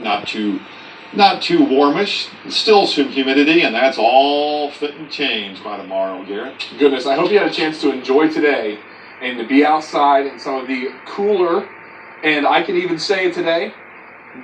not too warmish. Still some humidity, and that's all fit and change by tomorrow, Garrett. Goodness, I hope you had a chance to enjoy today and to be outside in some of the cooler, and I can even say today,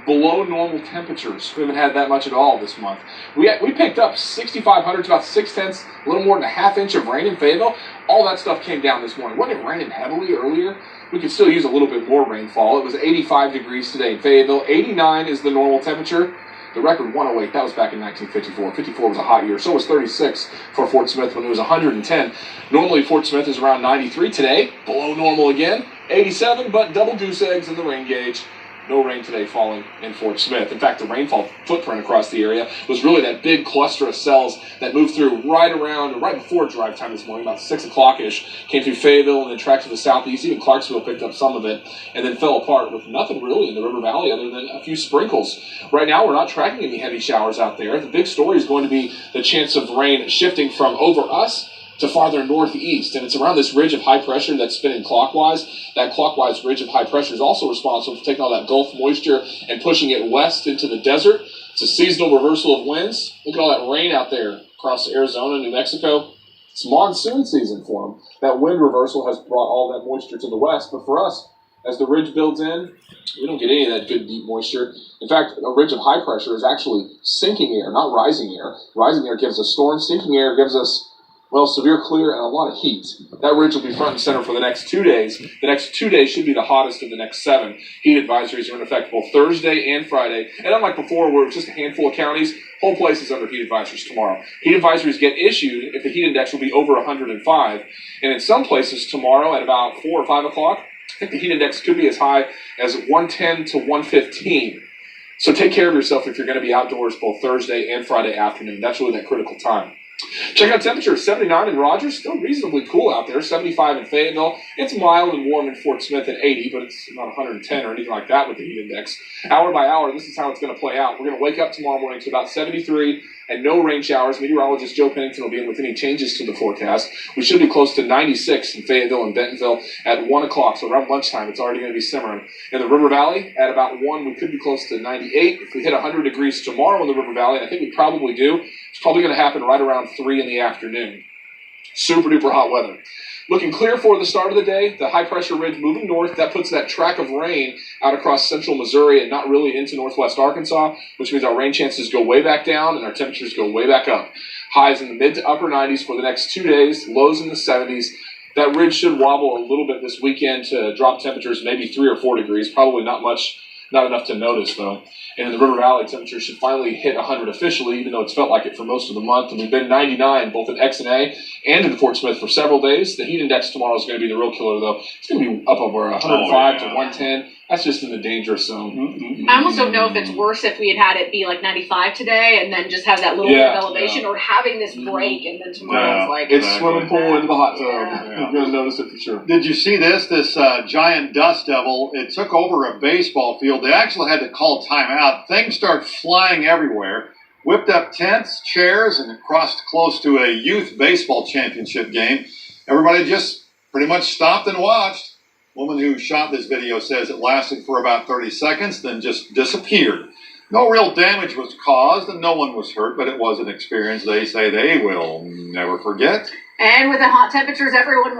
below normal temperatures. We haven't had that much at all this month. We picked up 6,500 to about 6/10, a little more than a half-inch of rain in Fayetteville. All that stuff came down this morning. Wasn't it raining heavily earlier? We could still use a little bit more rainfall. It was 85 degrees today in Fayetteville. 89 is the normal temperature. The record 108, that was back in 1954. 54 was a hot year. So was 36 for Fort Smith when it was 110. Normally Fort Smith is around 93 today. Below normal again. 87, but double goose eggs in the rain gauge. No rain today falling in Fort Smith. In fact, the rainfall footprint across the area was really that big cluster of cells that moved through right before drive time this morning, about 6 o'clock-ish, came through Fayetteville and then tracked to the southeast. Even Clarksville picked up some of it and then fell apart with nothing really in the River Valley other than a few sprinkles. Right now, we're not tracking any heavy showers out there. The big story is going to be the chance of rain shifting from over us to farther northeast, and it's around this ridge of high pressure that's spinning clockwise. That clockwise ridge of high pressure is also responsible for taking all that Gulf moisture and pushing it west into the desert. It's a seasonal reversal of winds. Look at all that rain out there across Arizona, New Mexico. It's monsoon season for them. That wind reversal has brought all that moisture to the west, but for us, as the ridge builds in, we don't get any of that good deep moisture. In fact, a ridge of high pressure is actually sinking air, not rising air. Rising air gives us storm. Sinking air gives us severe clear and a lot of heat. That ridge will be front and center for the next 2 days. The next 2 days should be the hottest of the next 7. Heat advisories are in effect both Thursday and Friday. And unlike before, where it was just a handful of counties, whole place is under heat advisories tomorrow. Heat advisories get issued if the heat index will be over 105. And in some places tomorrow at about 4 or 5 o'clock, I think the heat index could be as high as 110 to 115. So take care of yourself if you're going to be outdoors both Thursday and Friday afternoon. That's really that critical time. Check out temperature, 79 in Rogers, still reasonably cool out there, 75 in Fayetteville. It's mild and warm in Fort Smith at 80, but it's not 110 or anything like that with the heat index. Hour by hour, this is how it's going to play out. We're going to wake up tomorrow morning to about 73 and no rain showers. Meteorologist Joe Pennington will be in with any changes to the forecast. We should be close to 96 in Fayetteville and Bentonville at 1 o'clock, so around lunchtime it's already going to be simmering. In the River Valley, at about 1, we could be close to 98. If we hit 100 degrees tomorrow in the River Valley, and I think we probably do, it's probably going to happen right around 3 in the afternoon. Super duper hot weather. Looking clear for the start of the day. The high pressure ridge moving north. That puts that track of rain out across central Missouri and not really into northwest Arkansas, which means our rain chances go way back down and our temperatures go way back up. Highs in the mid to upper 90s for the next 2 days. Lows in the 70s. That ridge should wobble a little bit this weekend to drop temperatures maybe 3 or 4 degrees. Probably not much. Not enough to notice, though. And in the River Valley, temperatures should finally hit 100 officially, even though it's felt like it for most of the month. And we've been 99 both in X and A and in Fort Smith for several days. The heat index tomorrow is going to be the real killer, though. It's going to be up over 105 to 110. That's just in the dangerous zone. Mm-hmm. I almost don't know if it's worse if we had it be like 95 today and then just have that little bit of elevation, or having this break and then tomorrow it's like... It's swimming pool into the hot tub. You're going to notice it for sure. Did you see this? This giant dust devil, it took over a baseball field. They actually had to call timeout. Things start flying everywhere. Whipped up tents, chairs, and crossed close to a youth baseball championship game. Everybody just pretty much stopped and watched. Woman who shot this video says it lasted for about 30 seconds, then just disappeared. No real damage was caused, and no one was hurt, but it was an experience they say they will never forget. And with the hot temperatures, everyone